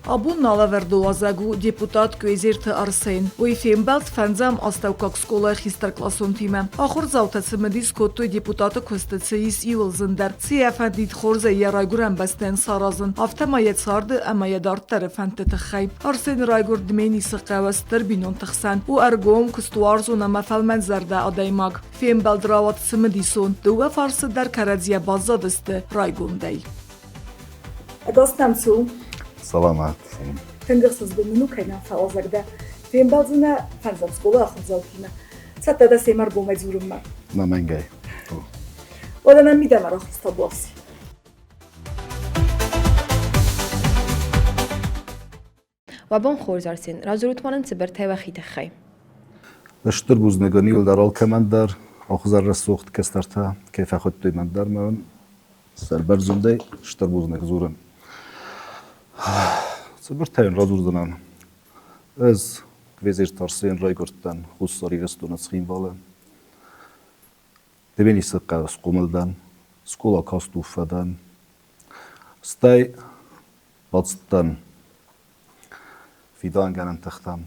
Abun Nalaverdoazagу депутат Кюезирт Арсен. Уифембелт фензам Астевкак скола хистер классон тиме. Ахур завтацмедис коту депутата Костецеис Ивлзендер. Сиефендит хорзе ярайгурен bestен саразын. Автомая царды амая дарттер фентетخي. Арсен райгур дмени сقوستر بینون تخسن و ارگوم کستوارزو نمفل منزرده آدایماگ. فیم بلدراوات سمدیسون دوه فارس در کرزیه بازادسته رایگوم دی. اگاستم سو؟ سلامت. تنگرسز بمنو کینا فعازگده. فیم بلزنه فنزم سکوله آخر زاوکینه. سته ده سیمر گومه زورم من. نمنگی. ودنم میدم را خسته باسی. وابون خورزارسین رازروتمانن سبر تواخیت خی. دشتر بوزنگانی ول در آلکمان در آخذر رسوخت کسترتا کیف خود توی من در من سربر زنده شتر بوزنگ زورن. سبر تاین رازوردنان از وزیر ترسین رای گرفتن خودساری رستون سخیم بالا. دبینی سقا سقوملدن سکولا کاستو فدان استای بادستان فیدان گرن تختم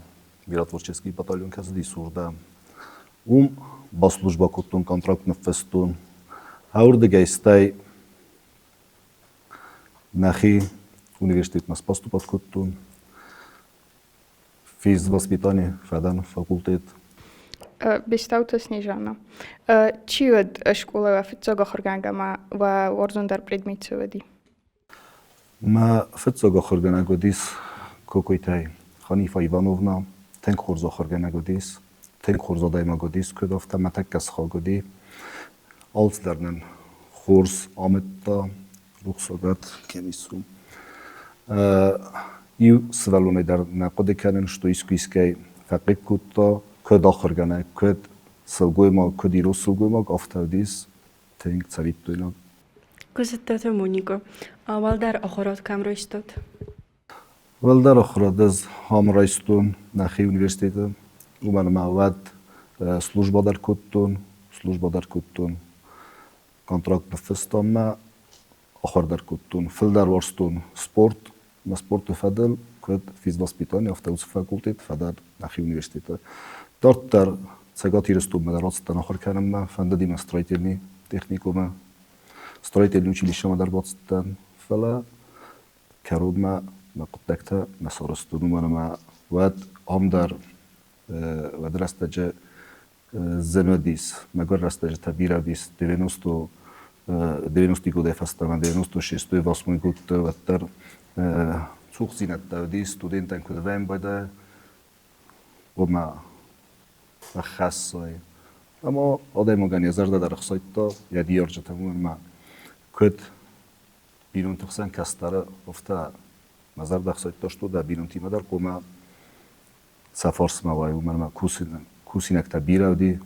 Миротворческий батальон казди сурда. Ба служба куттун контракт нафестун. Аурда гайстай нахи университет нас поступат куттун. Физвоспитание фадан факультет. Бистаута Снежана. Чиуд школа офицога хоргангама ва орзундар предмитсовади. Ма офицога хорганагодис кокойтай Ханифа Ивановна تنگ خورز آخرگه نگودیس، تنگ خورز آدای مگودیس که دفته متک کس خواگودی، آلت درنن خورز آمد تا رخصاقت کمیسو. ایو سوالونه در نقده کنن شتو ایسکویسکی فقیق کود تا کد آخرگه نه، کد سلگوی ما، کد ایرو سلگوی ما گفته دیس تنگ سویت دوینا. کسیت مونیکو، اول در آخرات کم رو استاد؟ ولدر آخرات از هم رایستون نخی اونیورسیته و من مواد служба در کتون کنترکت نفستم ما آخر در کتون فل در ورستون سپورت ما سپورت فدل کد فیزواسپیتانی افتادوس فاکولتیت فدر نخی اونیورسیته دارت در سگاتی رستون مدرسه آخر کردم ما فندی ما استرایتلی تکنیکوم استرایتلی училище ما در باستان فلا کرود ما قطعت مسارستون ما واد هم در واد رستج زندیس مگر رستج تبیره دیس 90 گوده فستان 96 و 8 گوده و در سوخزینت دادی استودنتان کد وام بوده و ما خاصای اما آدم مگنی زرده در خصایت تا یا دیار جتمون ما کد بیرون تخسن کستره افته نظر دخصایت داشت و در بیرون تیم در قوم سفارس موای و من کوسینک تبیره و دی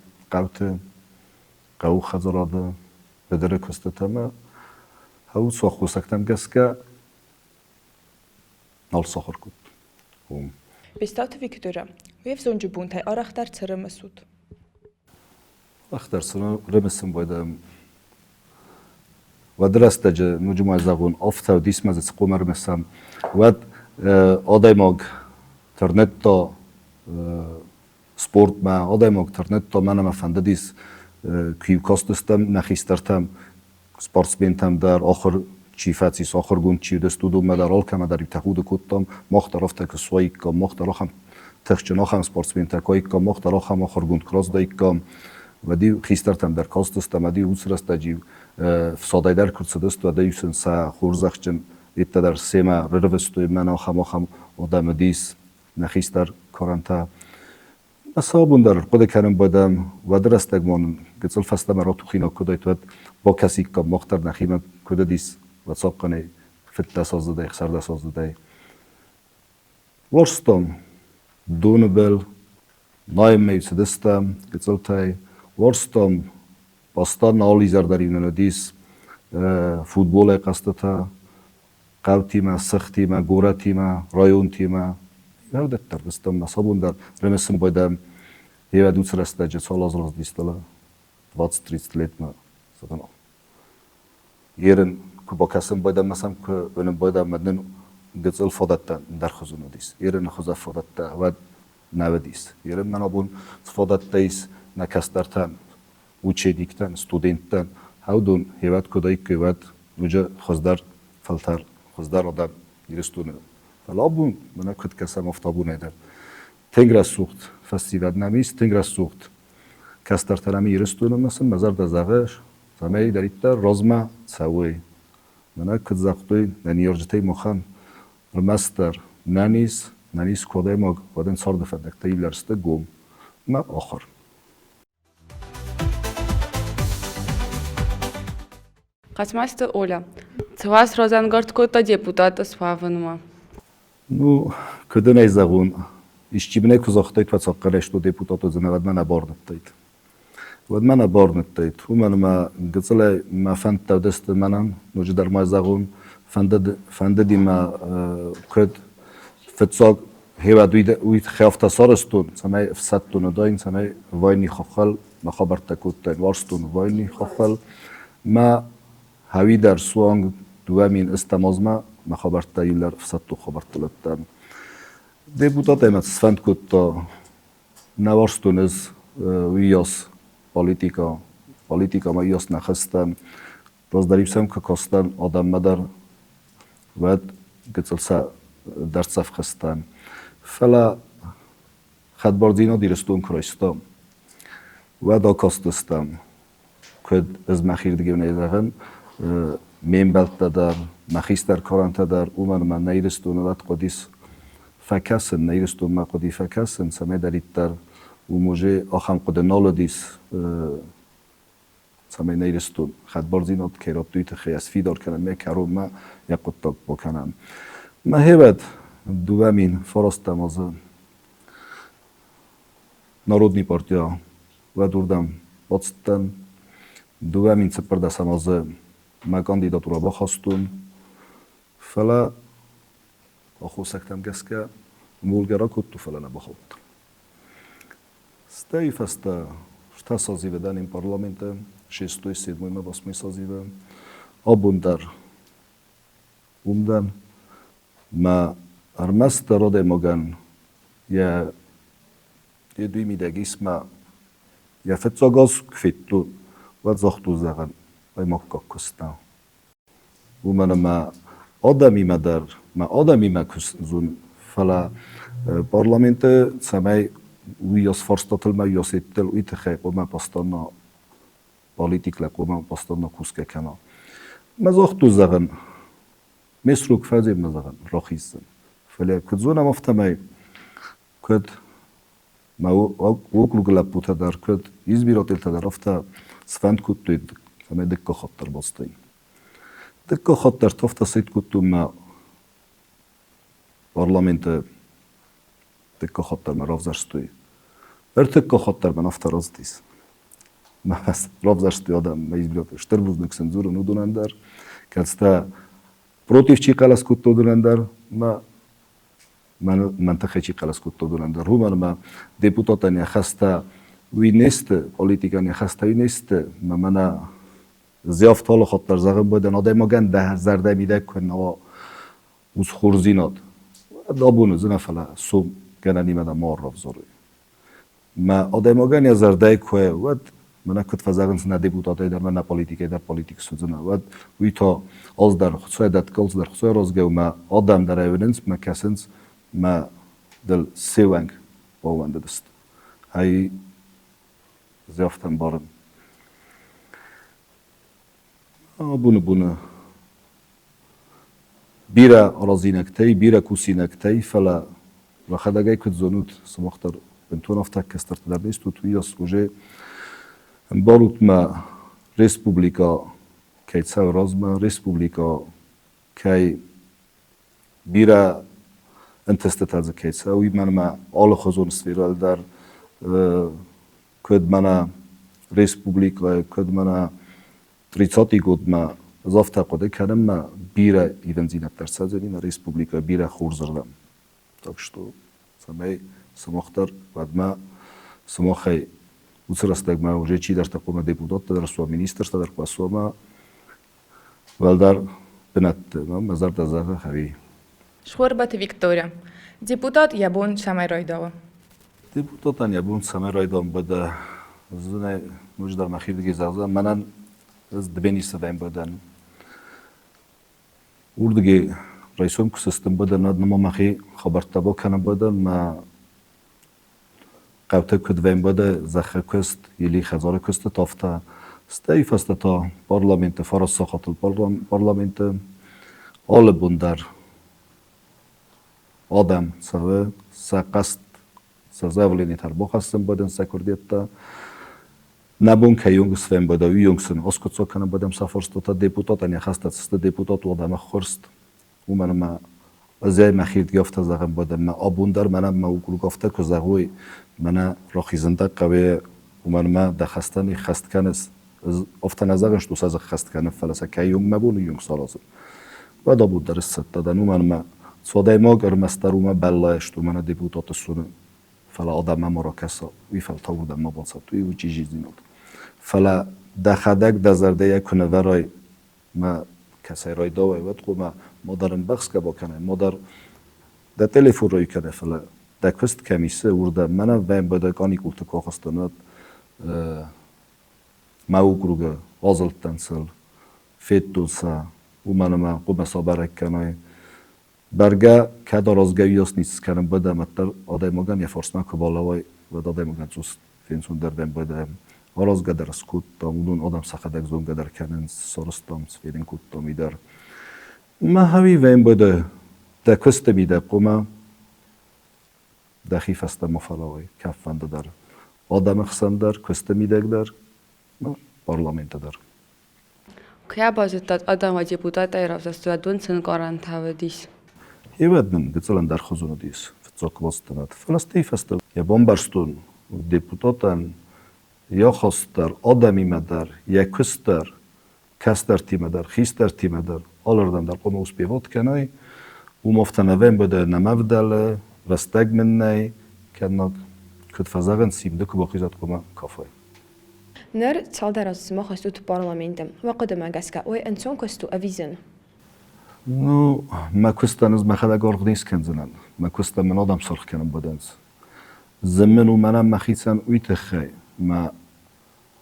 قو خزراده بدر کستتم هاو ساخو سکتم گس که نال ساخر کد. Бистаута Виктория, ويف زونجو بونتاي أرختار ترمسود. أختار رمسم بايدم و درست جه نجوم زبون آفتا و دیس مزد قوم رمسم و آدای ماگ ترنت تا سپورت ما آدای ماگ ترنت تا منم فنده دیس کیو کاستستم نخیسترتم سپارتسمنتم در آخر چیفاتیس آخر گون چی دستودو مدار آلکم در تقود کتم مختلفت که سوایی که مختلفم تخچناخم سپارتسمنت کایی که مختلفم آخر گون کلاس دایی که و دی خیسترتم در کاستستم دی اوسرست جیو فسادای در کرد سدست و دیوسن سا خورزخچن ایت در سیما روستوی من آخم آدم دیس نخیستر کارنتا اصابون در قد کردم بودم و درست اگمان گذل فست مرا تو خینا کدایت ود با کسی که مختر نخیمه کد دیس و ساقنه فت سازده خسرده سازده ورستم دونبل نایم میسدستم گذل تای ورستم باستان نالی زرداریم ندیس فوتبال قصدتا قو تیمه سخ تیمه گوره تیمه رایون تیمه یادت تربستم نصابون در رمسم بایدم یه دوست رسته جه سال از راز دیستله 20-30 let ما زدنم یرن که با کسیم بایدم مثلا که بنم بایدم مدن قتل فودتا در خزونه دیس ایران خزا فودتا و نودیس ایران من ابون فودتا ایس نکسترتن وچه دیکتن استودنتن هودون هیواد کدایی که هیواد وجه خزدار فلتر خزدار آدم ایرستونه فلا ابون من کد کسم افتابونه در تنگره سوخت فستیوال نمیست تنگره سوخت کسترتنمی ایرستونه مثلا مزار دزاغش زمانی دریتر رزما سوی من کد زاقتوی ننیارجتی مخان المستر نانیس کدای ماگ ودن صار دفدک تیلرست گم ما آخر قسمت اولا تواس رازنگارد کوتا депутата Славенма. Ну, когда не загон, ищибне кузахтайт вацаккале, что депутату занавадмана борнаттайт. Вадмана борнаттайт. Уман ма гцале ма фант тавдест манан, нужи дар ма загон, фандади ма код фцаг هوا دوید خیافت سارستون سمای فساتون داین سمای واینی خخال مخابرت کوتن وارستون واینی خخال ما هوی در سوانگ دوامین استمازما مخابرت یولر فساتو خبرت لطم دیپوتات ایمت سفند کوتا نوارستون از ویاس پالیتیکا ما یاس نخستن راز دریبسم که کاستن آدم مدر ود گتسلسا در صف خستن فلا خدباردینا دیرستون کرایستم و دا کاستستم که از مخیر دیگه نیزگن میمبلت در مخیستر کارانت در اومن من نیرستون و قدیس فکسن نیرستون ما قدی فکسن سمی دارید در و موجه آخم قد نال دیس سمی نیرستون خدباردینا که راب دویت خیاس فیدار کنم می کرو ما یک قطب بکنم ما هیود دوامین فراستم از Народní партия و دوردم بادستن دوامین سپردستم از ما کاندیداتورا بخواستون فلا آخو سکتم گسکه مولگرا کتو فلا نبخوت ستی فستا شتا سازیوه دن این پارلامنت 6-7 ما 8 سازیوه آبوندر اومدن ما ارمست راده مگن یه دوی میدگیس ما یه فتزاگاز کفتو و زاختو زغن و مکا کستن و من ما آدمی ما کسزون فلا پارلمنت سمای ویاس فرستاتل ما یاسیتل ویت خیق و ما پستانا پالیتیک لک و ما پستانا کسکه کنا ما زاختو زغن مصروک فازی مزغن راخیسن فلی کدزون هم افتمای کد ما وکل گلاب بوده در کد ایزبیراتیل در افته سفند کد توید فمی دکه خاطر باستیم دکه خاطر تفته سید کد تو ما پارلمنت دکه خاطر ما رافزرستوی دکه خاطر من افته راز دیس ما بس رافزرستوی آدم ما ایزبیراتیل شتر بوز نکسن زورو ندونن در کدسته Против чи қалас кутто дунандар ма منطقه چی قلس کتو دونند رومان ما депутата не хаста وی نیست پالیتیکا не хаста وی نیست ما منا زیافت حال خاطر زغم بود ناده ما گند ده زرده میده کن و از خورزینات دابون زنا فلا سوم گنانی مدا مار رفزوری ما آدم ما گند زرده که ود من کت فزاگن سنا депутата در من پالیتیکا در پالیتیک سوزنا ود وی تا از در خصوص دادکالز در خصوص rozgeu ما آدم در evidence ما کسنس ما دل سیونگ باونده دست های زیافتن بارن بونه بیره رازینکتی بیره کوسینکتی فلا و خداگای کد زنود سمختر بنتون افتک کستر در بیست و تویاس وجه باروت ما رسپوبلیکا کی تساو رازما رسپوبلیکا کی بیره انتستت از کیسه وی من ما آل خزون سفیرال در کد منا رسپوبلیکا کد منا 30 گود ما زافت قده کردم ما بیره ایدن زینت در سازنی ما رسپوبلیکا بیره خورزردم так что самай самохтар вадма самохай уцрастагма уже чи дар такома депутат дар суа министр дар квасома валдар бенат мазар да зага хави Шхурбат Виктория. Депутат Ябун Шамайройдова. Депутатан Ябун Шамайройдова бада зне муждар махирдги заза манан از دبینی سویم بدن وردگی رئیسم کسستم بدن نما مخی خبرت با کنم بدن ما قوته کدویم بده زخه کست یلی خزار کست تافته استایف است تا پارلمنت فرانسه خاطر پارلمنت آل بندر آدم سوه سقست سزاولینی تر بخستم بدن سکردیت تا نبون که یونگس فهم بده و یونگسن اسکوتسو کنم بدم سفرست تا دیپوتات انی خسته است دیپوتات و آدم خورست و من ما ازای مخیرد گفته زغم بدم ما آبوندر منم ما وگرو گفته که زغوی من راخی زنده قوی و من ما دخستنی خست کنست افتن ازغش دو سازق خست کنه فلسه که یونگ مبون و یونگ سالازم و دا بود در است دادن و من ما سوده ما گرمستر و ما بلایشت و من دیپوتات سونه فلا آدم ما را کسا وی فل تاوردم ما بانسد توی و چی جیزی نود فلا دخدک دزرده یک کنه ورای ما کسی رای داوی ود خو ما مادرم بخش که با کنه مادر ده تلفون رای کنه فلا ده کست کمیسه ورده منم ویم بده کانی کلت که خستند ما او گروگه آزلت تنسل فیت دولسا و منم قوم سابرک کنه برگه که دار ازگوی است نیست کنم بده متر آدای مگن یه فرس که بالوای و دادای مگن زوست فینسون در بین بده آرازگه در اسکوت تامودون آدم سخدک زونگه در کنن سارستام سفیرین کوت تامی در ما همی ویم بده ده کست میده قومه ده خیف است مفلاوی کفنده در آدم خسن در کست میده در پارلمنت در که بازداد آدم و دیپوتات ایرافت دون سن کاران تاودیس هیواد من گذلن در خزونه دیس فتزاک باستند فلسطیف است یا بامبرستون دیپوتاتن یا خواستر آدمی مدر یا کستر کستر تیم در خیستر تیم در آلردن در قوم اسپیوات کنای و مفتنویم بده نمودل رستگ من نی کنات کد فزاگن سیمده که باقیزد قوم کافای نر تصادر از ما خستو تو پارلمنتم و قدم گسکا و انسان کستو اویزن نو ما کستن از مخدا گرگ نیست کنزنن ما کستن من آدم سرخ کنم بدنز زمین و منم مخیسن اویت خی ما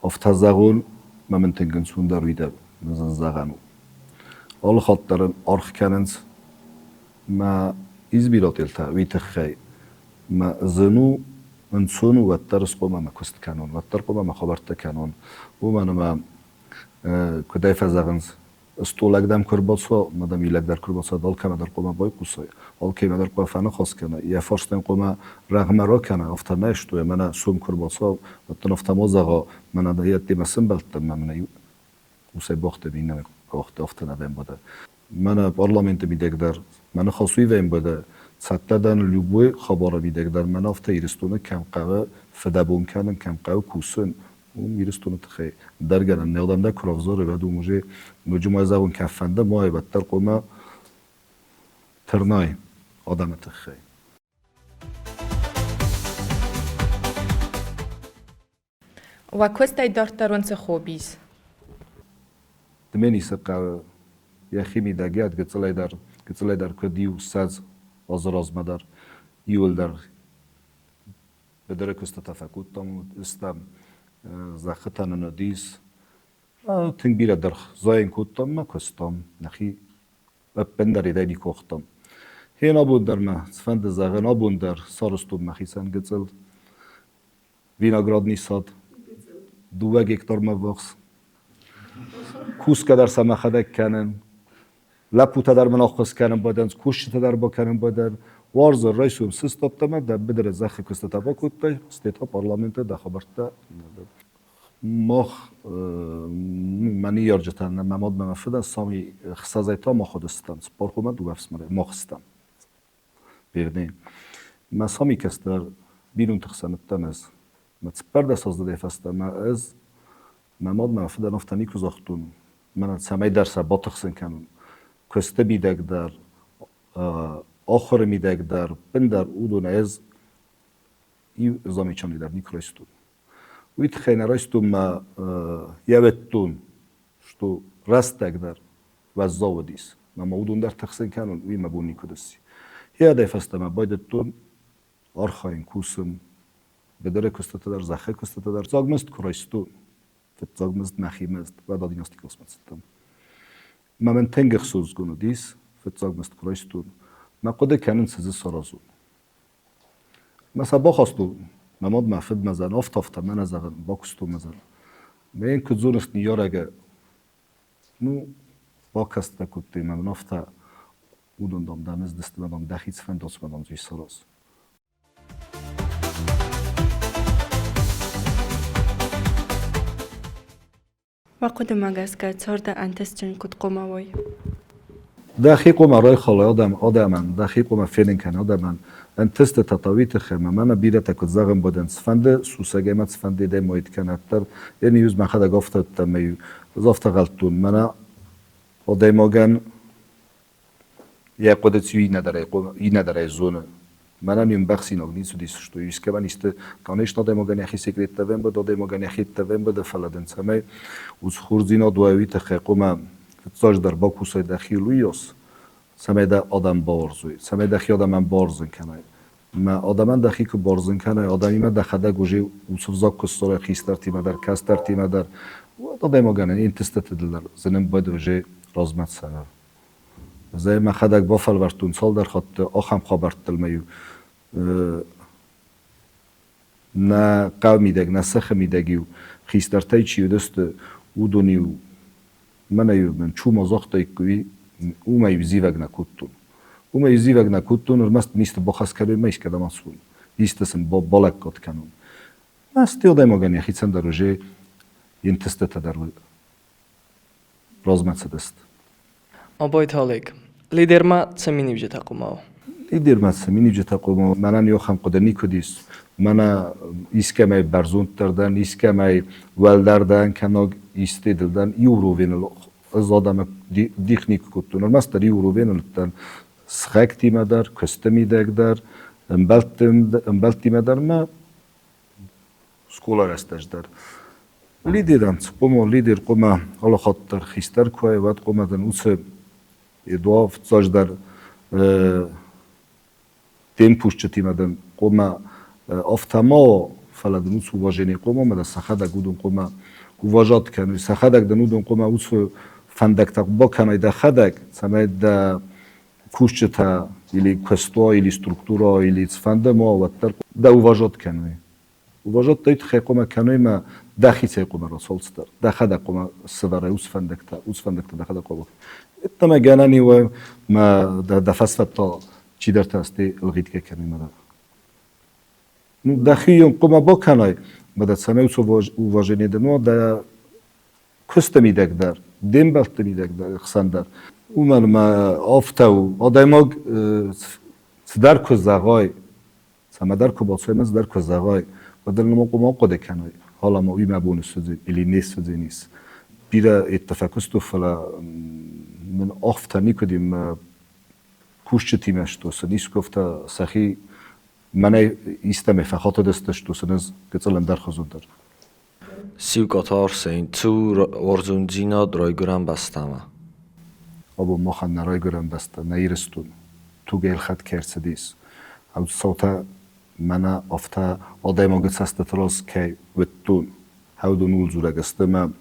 افتزاغون ما من تنگنسون در ویده نزن زغنو آل خاطرن آرخ کننز ما ایزبیراتیل تا ویت خی ما زنو انسان و ترس قوم ما کست کنون و تر قوم ما خبرت کنون و من ما کدای فزاغنز استولک دم کرباسا مدام یلک در کرباسا دال کم در قوم بای قصای آل کم در قوم فنا خاص کنه یا فرستن قوم رغم را کنه افت نشتوه من سوم کرباسا و تنفت مازغا من دهیت دیمسن بلتم من وسی باخت بینم باخت افت ندم بده من پارلمنت میدک در من خاصوی ویم بده ستدن لوبوی خبر میدک در من افت ایرستونه کم قوه فدبون کنن کم قوه کوسن و میرستونه تخی درگرن نیادم ده کراوزاره و دو موجه مجموعه زبون کفنده ماه بدتر قومه ترنای آدم تخی و کستای دارترون سه خوبیز دمینی سقه یخی میدگیت گتلای در کدیو ساز آزراز مدر یول در بدر کست تفکوت تام استم زختن ندیس تنگ بیره در زاین کوتام ما کستم نخی بندری دایی کوختم هی نبود در ما سفند زغ نبود در سارستون مخیسن گزل ویناگراد نیساد دوه گکتار مباخس کوس که در سمخدک کنن لپوت در مناخص کنن بادن کوشت در با کنن بادن وارز رئیسم سیستم تمام در بدر زخ کست تبا کوته استیتا پارلمنت در خبرته ماخ منی یارجتن مماد مفید سامی خسازیتا ما خودستم سپارخومن دو بفس مره ما خستم بیرنی ما سامی کستر بیرون تخسنتم از ما تپرد سازده فستم ما از مماد مفید نفتنی کزاختون من سمی درس با تخسن کنم کسته بیدک در آخر میدک در بندر اودون از ای زامیچانی در نیکرایستون ویت خیلی رایستون ما یوتون شتو رستک در و زاودیس ما اودون در تخسن کنون وی مبونی کدسی Piyade festeme baydetun arxayın kusum bedere kustatalar zaxe kustatalar zagmest kuraystun fit zagmest naximest ve da dinastik osmatstam. Men tengih söz gunu dis fit zagmest kuraystun. Ma qode kanin sizi sarazun. Mesela bakhastu mamad mafid mazan aftafta men zagan bakustu mazan. Men kudzunist niyarage nu bakasta kutti men nafta udundam damiz distmadam dakhits fendosmadam zui saraz. وقد ما جسك صارت أن تستن كت قماوي دقیق ما رای خاله آدمان دقیق ما فیلن کن آدمان انتست تطاویت خیمه من بیره تکت زغم بودن سفنده سوسگه مت سفنده ده ماید کنتر یعنی یوز من خدا گفته تمیو زفت غلطون من آدماگن یه قدرت یی نداره زونه من نیم بخشی نگنی سودی سشتویی است که من است دانش آدماگن یخی سکرت تفهم بود آدماگن یخی تفهم بود فلادن سمی از خورزینا دوایی تخیقم فتزاج در باکوسای داخلیوس سمیده آدم بارزوی سمیده خی آدم من بارزن کنه ما آدمان داخلی که بارزن کنه آدمی من دخده گوجه وصفزاک کسر خیستر تیم در کاستر تیم در آدم گنه این تستت دلار زنم باید وجه رازمت سر زای ما خداک بافل ورتون سال در خط آخام خبرت تلمیو نه قومی دگ نه سخ میدگیو خیستر تای چیو دست او دونیو من چو مزاق تایکوی او میو زیوگ نکوتون او میو زیوگ نکوتون رمست نیست بخواست کردن میش کدام اسون نیستسم با بالک کات کنون نستی آدم آگنی خیلی در روزه این تست در رازمت سدست آبای تالیک لیدر ما سمینی بجت اقوماو لیدر ما سمینی بجت اقوماو منن یا خم قدرنی کدیس من ایسکه می برزون تردن ایسکه می ولدردن کناگ istedilden Eurovinel az adamok dichnik kuttunar master Eurovinelten schektimeder köstemidegder embeltimeder ma skolarestesder lideran qomo lider qoma ala khatter khister koy vat qomadan use edof zajdar tempushtimeden qoma aftamo faladun us uwajeni qoma mada sakhada gudun qoma uważat کنی سخدک دنودن قوم اوس فندک تا با کنای دا خدک سمید دا کوشت تا ایلی کستوا ایلی سترکتورا ایلی فنده ما و تر دا uważat کنی uważat تایت خی قوم کنای ما داخی سی قوم رسول ستر دا خدک قوم سواره اوس فندک تا دا خدک قوم اتما جانانی و ما دا فسفت تا چی در تاستی الگیت که کنی ما نو داخی قوم با کنای بدأ سمعت uważenie دنوا دا کستمی دکدر دنبالتمی دکدر خسندر اومن ما آفتاو آدماگ در کزاغای سمدر کباسوی مز در کزاغای بدل نما قوم قده کنای حالا ما وی مبون سوزی الی نیست سوزی نیست بیره اتفاقستو فلا من آفتانی کدیم کوشت تیمش تو سنیس گفته سخی من ایستم فخات دستش تو سنز کتلن در خزوندر سیو قطار سین تو ورزون جینا درایگرام بستامه ابو ما خن نرایگرام بسته نیرستون تو گیل خط کرسدیس او صوتا من افتا آدم اگه سست تراس کی وتون هودون ولزوره گستم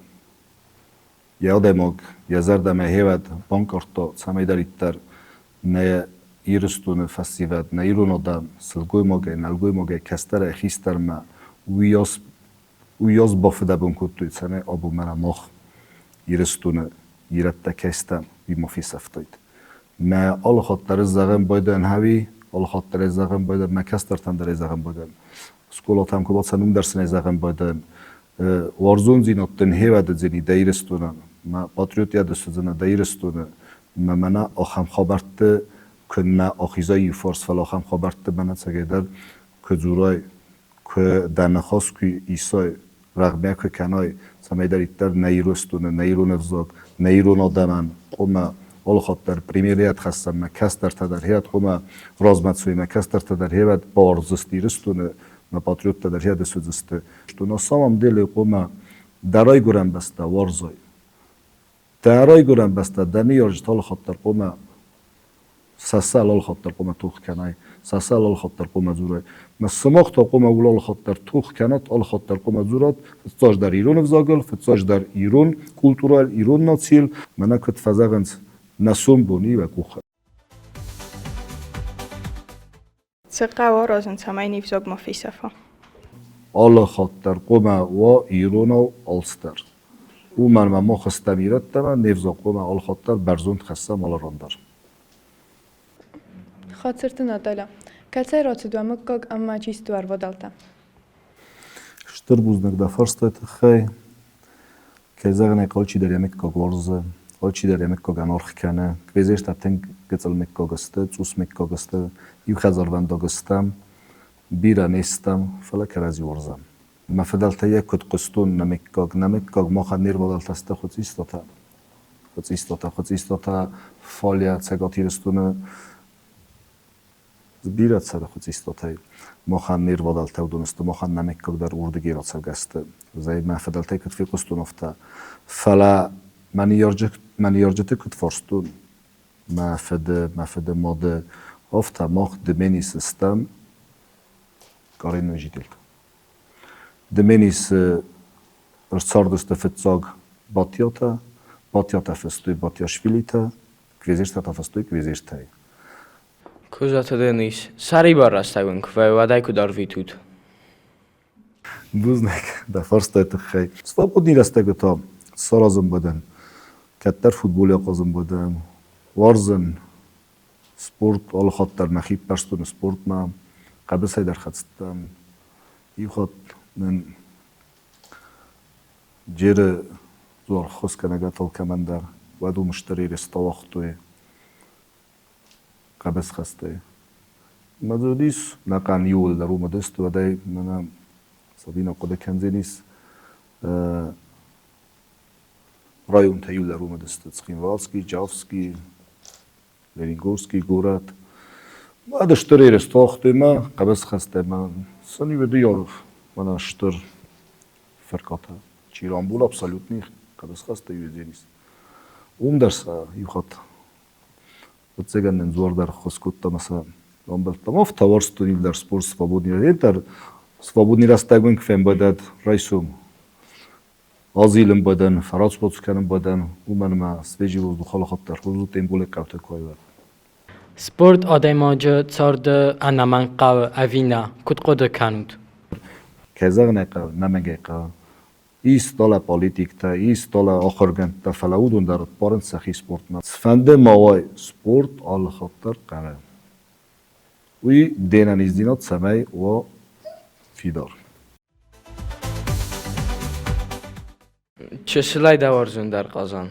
یا آدم اگه یا زردم هیود بانکارتا سمی داریتر نه ایرستون فسیوت نه ایرون آدم سلگوی مگه نلگوی مگه کستر خیستر ما ویاز بافده بون کتوی سنه ابو من مخ ایرستون ایرت کستم بی مفی سفتید ما آل خاطر زغم بایدن هوی آل خاطر زغم بایدن ما کستر تن در زغم بایدن سکولات هم که باید سنوم درسنه زغم بایدن وارزون زینات هیود زینی دایرستونن ما پاتریوت یاد سوزنه دایرستونه ما منا آخم خبرت کنه آخیزای فارس فلا آخم خبرت بنا سگیدر که زورای که در نخواست که ایسای رغبه که کنای سمیدریت در نیروستونه نیرون افزاق نیرون آدمن قوم آل خاطر پریمیریت خستم ما کس در تدرهیت قوم رازمت سوی ما کس در تدرهیت بارزستی رستونه ما پاتریوت تدرهیت سوزسته شتونه سامم دل قوم درای گرم بسته وارزای درای گرم بسته دنی یارجت آل خاطر قوم ساسال الخاطر قوم توخ کنای ساسال الخاطر قوم زورای مسماخ تا قوم اول الخاطر توخ کنات الخاطر قوم زورات فتاش در ایران فزاگل فتاش در ایران کلتورال ایران ناتیل من کت فزاگنز نسوم بونی و کوخ چقدر رازن سمای نیفزاگ ما فیسفا الخاطر قوم و ایران و آلستر او من ما خستمیرت دارم نیفزاگ قوم الخاطر برزوند خسته مال راندار خاطرت ندالا کسی را تو مکگ اما چیست تو ودالتا شتر بوزنک دا فرستت خی که زغنه قالچی در یمک کگ ورزه قالچی در یمک کگ انارخ کنه کویزش تا تنگ گتل مک کگسته چوس مک کگسته یو خزار ونداگستم بیرا نیستم فلا کرازی ورزم ما فدالتا یک کد قستون نمک کگ ما خد نیر ودالتا است خود ایستاتا فعالیت سگاتی رستونه збират се да хоци истотай мохан нир водалтев дунисты мохан намеккаг дар урдуги роцевгасты зай мафадалтай кут фи кустуновта фала маньоржете кут форстун мафede моде ofta мох de meni system карину жителка de menis рцардуста фетцаг батята фестуй батяшвилита квизештата фестуй квизештай Кузата Денис, сари барастагун квева дай кудар витут. Бузнак, да форстайт хай. Свободни растагата саразым бадан. Каттар футбол яқазым бадан. Варзан спорт ал хаттар махиб паштун спорт ма قبل سيدر خدستم يخط من جير زور خص كنجات الكمندر ودو مشتري رستواختوي قبل خسته مدوديس نقان يول درو مدست وداي منا صبينا قد كنزينيس رايون تيول درو مدست تسخينوالسكي جافسكي لينينغورسكي غورات هذا اشتري رستواختوي ما قبل خسته ما سني بدي يعرف منا اشتر فرقاتها چيرامبول абсолютно قبل خسته يوزينيس درس يخط Цеганен зор дар хоскутта маса омбелтамов таварстунил дар спорт свободни дар свободни растагун кфем бадад райсум азилым бадан фараз спортсканым бадан уманма свежи воздух халахаттар хузу тембуле кавта койва Sport ademaca çardı anaman qav avina kutqoda kanut. Kazagna qav namage qav ایستاله پالیتیک تا ایستاله آخرگند تا فلاودون در پارن سخی سپورت ما فنده ماوای سپورت آل خاطر قنه وی دینا نیزدینات سمی و فیدار چه سلای دوارزون در قازان؟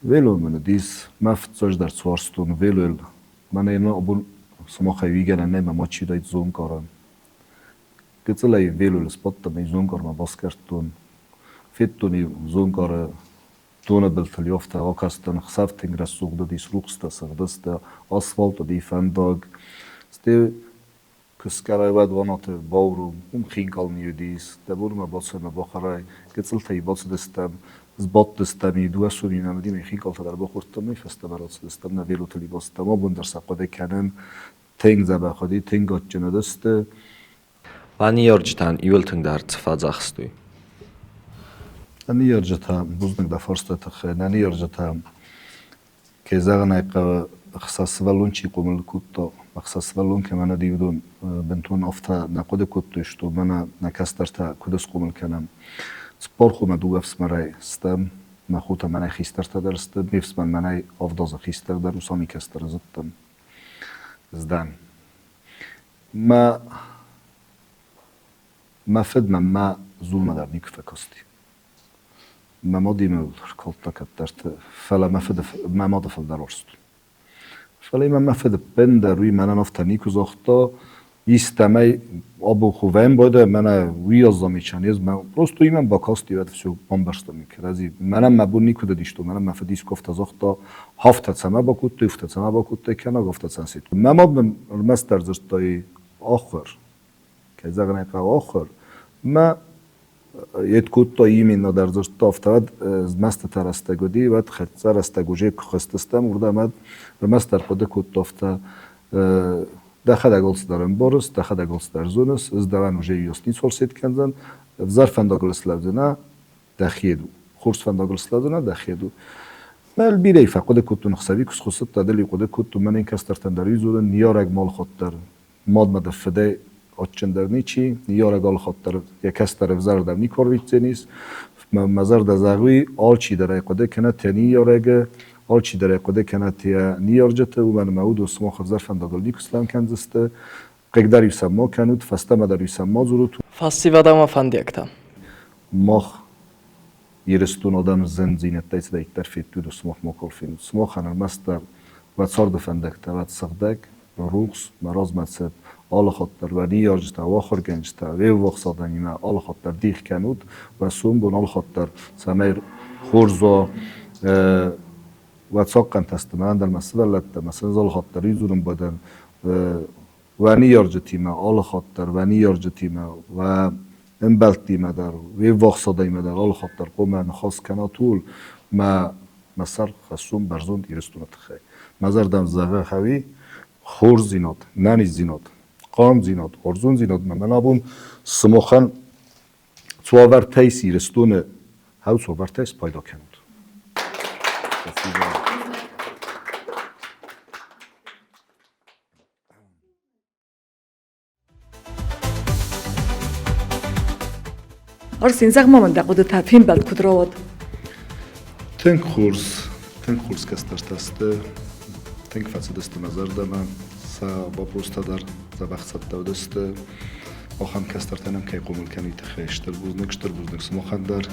ویلو من دیس مفتزاش در سوارستون ویلو من اینا ابون سما خیوی گنه نیم ما چی داید زون کارم Кыцылай велюл споттами зункарма баскартун феттуни зункара туна билтил ёфта акастан хсафтин рассугда дис рухста сагдыста асфалта ди фандаг сте кыскарай вад ванаты бауру хинкални юдис табурма басына бахарай кыцылтай басдыстам збаттыстами дуасуни намдими хинкалта дар бахуртами фестабаратстам на велутли бастама бундар сақода канан тенг заба ходи тенг отчынадысты Вани ярджтан ивэлтэн дар цфазахстуй. Ани ярджта бузнак да форстатах нани ярджта кезагнай qa خصاصvalun чи qumul kutto خصاصvalun kemana divdun bentun ofta naqode kutto shto mana nakastarta kudas qumul kanam spor khuma dugafs maray stam naxuta mana xistarta darstam mifsman manay afdaza xistar dar usami kastar zittam zdan ما فدنا ما زول در نیک فکستی ما مادیم کلتا کترت فلا ما فد ما ماد فل درست فلا ما فد بند روی من نفت نیکو زختا یستمی آبو خویم بوده من ویازمی چنیز من پروستو ایمن با کاستی ود فشو بامبرست میکردی منم مبون نیکو داشتم منم مفدیس گفت زختا هفت سما با کوت هفت سما با کوت کنه گفت سنسیت ما ماد مستر زشتای آخر که زغنه آخر ما Едкутто именно در зошта افتاد مست ترستگودی و خط رستگوجی خستستم وردامد و مستر قد کت افتا دخل گلس دارم بارس دخل گلس در زونس از دوان وجه یوستی سال سید کنزن افزار فنداگلس لازنا دخیدو خورس فنداگلس لازنا دخیدو مال بیری فقد کت نخسوی کس خصت تدلی قد کت من این کستر تندری زورن نیارگ مال خاطر ماد مدفده آچندرنی چی نیارگ آل خاطر یک کستر افزار در نیکارویت نیست مزار دزاوی آل چی در قد کنه تنی یارگ آل چی در قد کنه تیا نیارجته و من معود و سماخ افزار فنداگل نیکسلام کنزسته قدر یسما کنود فسته مدر یسما زورت فاسی و دام فندیکتا ماخ یرستون آدم زنزینت تایس دیگر ترفیت دو سماخ مکالفین سماخ هنر مستر و صارد فندکتا و تصدق روز مراز مدسد آل خاطر و نیارجتا و آخر گنجتا و وقت صادنی ما آل خاطر دیخ کنود و سوم بون آل خاطر سمیر خورزا و تساقن تستمان در مسئله لطه مثلا آل خاطری زورم بدن و نیارجتی ما آل خاطر و نیارجتی ما و انبلتی ما در و وقت صادنی ما در آل خاطر قوم نخواست کنه طول ما مسر خصوم برزون ایرستونت خی مزر دم زغه خوی خور زیناد نانی زیناد قام زیناد ارزون زیناد من ابون سموخن سوار تایس ایرستونه هاو سوار تایس پیدا کنند Arsin زغمامن دقود تفهیم بلد کدراود تنک خورس کستر تسته تنک فسدست مزر دم سا با پروستا در زبخ صد دودست آخام کستر تنم کی قومل کنی تخیشتر بوزنک سماخن در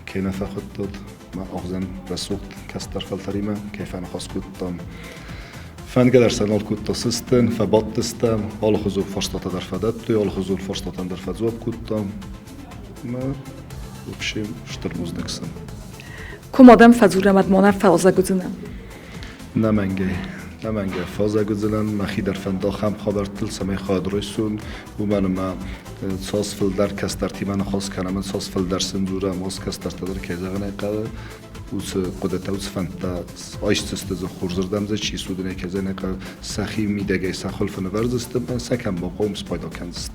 کی نفخت داد ما آخزن رسوخت کستر فلتری ما کیف انا خاص کودتم فن قدر سنال كنت سستن فبطستم على خزول فرصة در فدت على خزول فرصة در فزوب كنتم ما وبشيم شتر مزنكسن کم آدم فزورمد مانه فازه گزنم نمنگه فازه گزنن مخی در فنداخم خبرتل سمی خواهد رویسون و من ساس فل در کستر تیمن خواست کنم من ساس فل در سنجوره ماس کستر تدر که زغنه قده وس قدرت وس فنتا آیشتست ز خورزردم ز چی سودنه که زنه قه سخی میدگه سخل فنورزست من سکم با قوم سپایدا کنست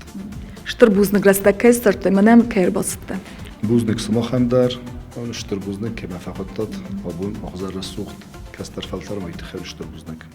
شتر بوزنک رسته کستر منم کیر باسته بوزنک سماخم در آن شتر بوزنک که مفقدت آبون آخذر رسوخت کستر فلتر ما يتخيل شتر بوزنك